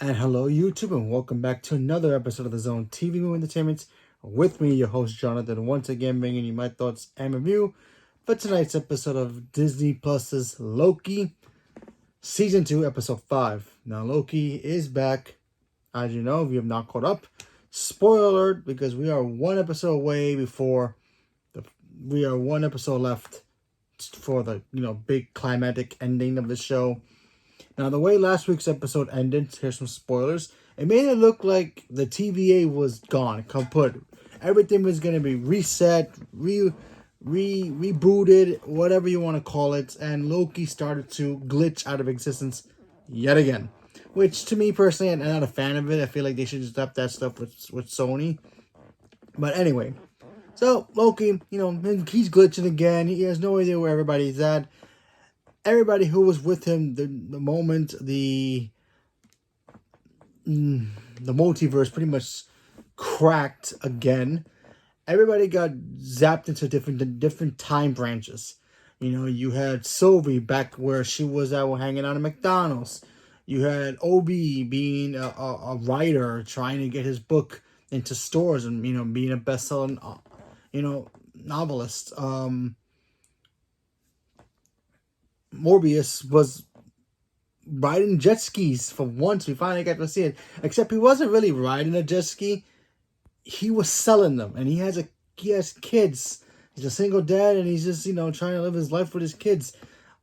And hello, YouTube, and welcome back to another episode of the Zone TV Movie Entertainment. With me, your host Jonathan, once again bringing you my thoughts and review for tonight's episode of Disney Plus's Loki, Season 2, Episode 5. Now, Loki is back. As you know, if you have not caught up, spoiler alert, because we are one episode away we are one episode left for the big climatic ending of the show. Now, the way last week's episode ended, here's some spoilers. It made it look like the TVA was gone, kaput. Everything was going to be reset, rebooted, whatever you want to call it. And Loki started to glitch out of existence yet again. Which, to me personally, I'm not a fan of it. I feel like they should stop that stuff with Sony. But anyway, so Loki, he's glitching again. He has no idea where everybody's at. Everybody who was with him the moment the multiverse pretty much cracked again, everybody got zapped into different time branches. You had Sylvie back where she was at hanging out at McDonald's. You had Obi being a writer trying to get his book into stores and being a best-selling novelist. Morbius was riding jet skis for once. We finally got to see it. Except he wasn't really riding a jet ski. He was selling them. And he has kids. He's a single dad and he's just, trying to live his life with his kids.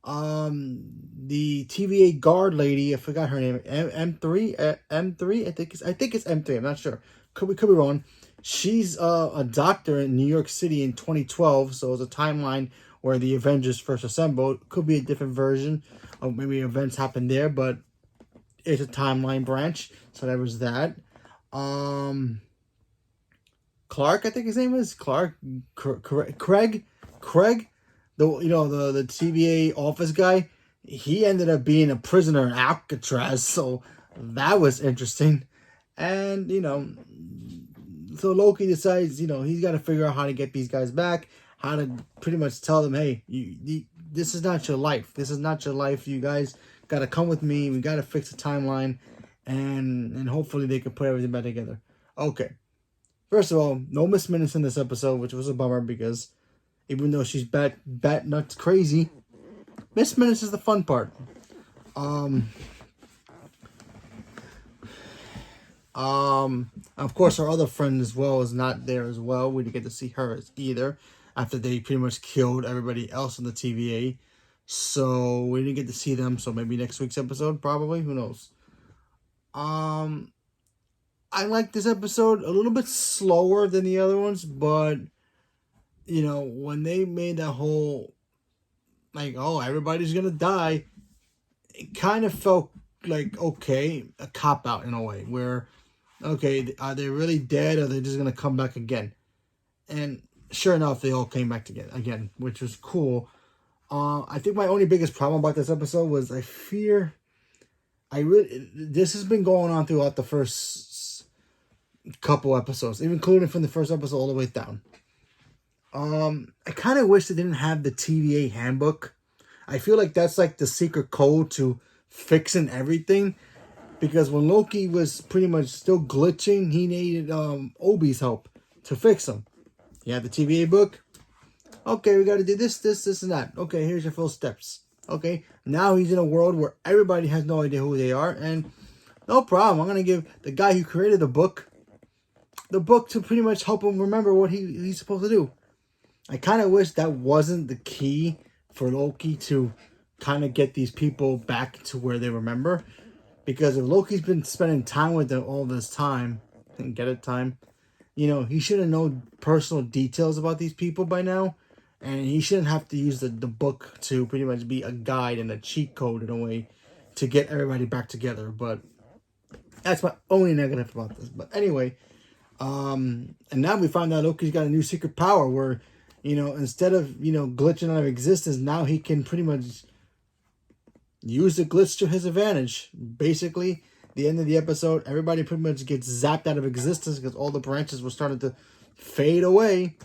The TVA guard lady, I forgot her name. M3? M3? I think it's M3. I'm not sure. Could be wrong. She's a doctor in New York City in 2012. So it's a timeline where the Avengers first assembled. Could be a different version of maybe events happened there, but it's a timeline branch. So there was that. Clark, I think his name is Clark. Craig, the TVA office guy. He ended up being a prisoner in Alcatraz, so that was interesting. And so Loki decides he's got to figure out how to get these guys back. How to pretty much tell them, hey, this is not your life. This is not your life. You guys got to come with me. We got to fix the timeline. And hopefully they can put everything back together. Okay. First of all, no Miss Minutes in this episode, which was a bummer because even though she's bat nuts crazy, Miss Minutes is the fun part. Of course, our other friend as well is not there as well. We didn't get to see her either. After they pretty much killed everybody else in the TVA. So we didn't get to see them. So maybe next week's episode, probably. Who knows? I like this episode a little bit slower than the other ones. But, when they made that whole, everybody's going to die. It kind of felt like, okay, a cop-out in a way. Where, okay, are they really dead? Or are they just going to come back again? And sure enough, they all came back together again, which was cool. I think my only biggest problem about this episode was this has been going on throughout the first couple episodes, even including from the first episode all the way down. I kind of wish they didn't have the TVA handbook. I feel like that's like the secret code to fixing everything. Because when Loki was pretty much still glitching, he needed Obi's help to fix him. You have the TVA book. Okay, we got to do this, and that. Okay, here's your full steps. Okay, now he's in a world where everybody has no idea who they are. And no problem. I'm going to give the guy who created the book to pretty much help him remember what he's supposed to do. I kind of wish that wasn't the key for Loki to kind of get these people back to where they remember. Because if Loki's been spending time with them all this time, he should have known personal details about these people by now. And he shouldn't have to use the book to pretty much be a guide and a cheat code in a way to get everybody back together. But that's my only negative about this. But anyway, and now we find out Loki's got a new secret power where, instead of, glitching out of existence, now he can pretty much use the glitch to his advantage. Basically, the end of the episode, everybody pretty much gets zapped out of existence because all the branches were starting to fade away.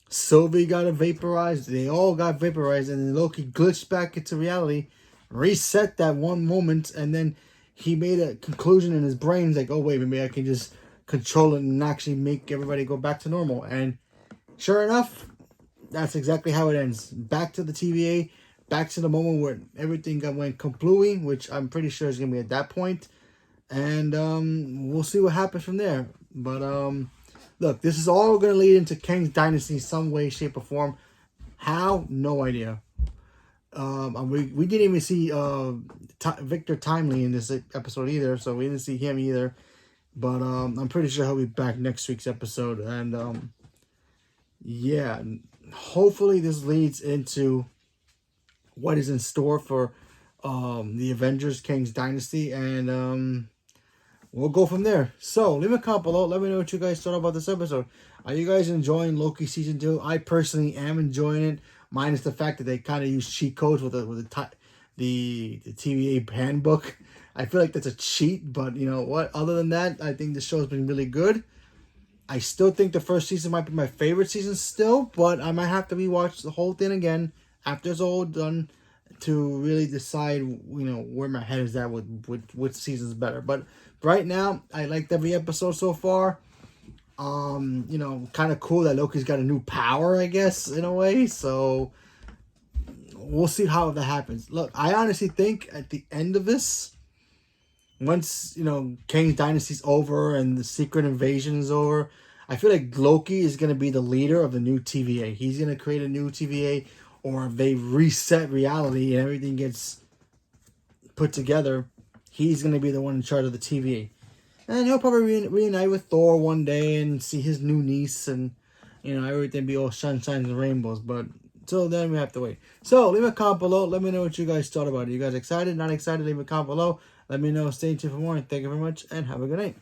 Sylvie got vaporized. They all got vaporized. And then Loki glitched back into reality, reset that one moment, and then he made a conclusion in his brain, like, oh wait, maybe I can just control it and actually make everybody go back to normal. And sure enough, that's exactly how it ends. Back to the TVA, back to the moment where everything went kablooey, which I'm pretty sure is gonna be at that point. And we'll see what happens from there. But look, this is all going to lead into Kang's Dynasty in some way, shape, or form. How? No idea. We didn't even see Victor Timely in this episode either, so we didn't see him either. But I'm pretty sure he'll be back next week's episode. And yeah, hopefully this leads into what is in store for the Avengers Kang's Dynasty. And we'll go from there. So, leave a comment below. Let me know what you guys thought about this episode. Are you guys enjoying Loki Season 2? I personally am enjoying it. Minus the fact that they kind of use cheat codes with the TVA handbook. I feel like that's a cheat. But, you know what? Other than that, I think the show's been really good. I still think the first season might be my favorite season still. But I might have to rewatch the whole thing again after it's all done to really decide, you know, where my head is at with which season's better. But right now, I liked every episode so far. You know, kind of cool that Loki's got a new power, I guess, in a way. So we'll see how that happens. Look, I honestly think at the end of this, once, you know, Kang's Dynasty's over and the Secret Invasion is over, I feel like Loki is going to be the leader of the new TVA. He's going to create a new TVA, or if they reset reality and everything gets put together, he's going to be the one in charge of the TVA. And he'll probably reunite with Thor one day and see his new niece, and, you know, everything be all sunshine and rainbows. But until then, we have to wait. So, leave a comment below. Let me know what you guys thought about it. You guys excited? Not excited? Leave a comment below. Let me know. Stay tuned for more. And thank you very much, and have a good night.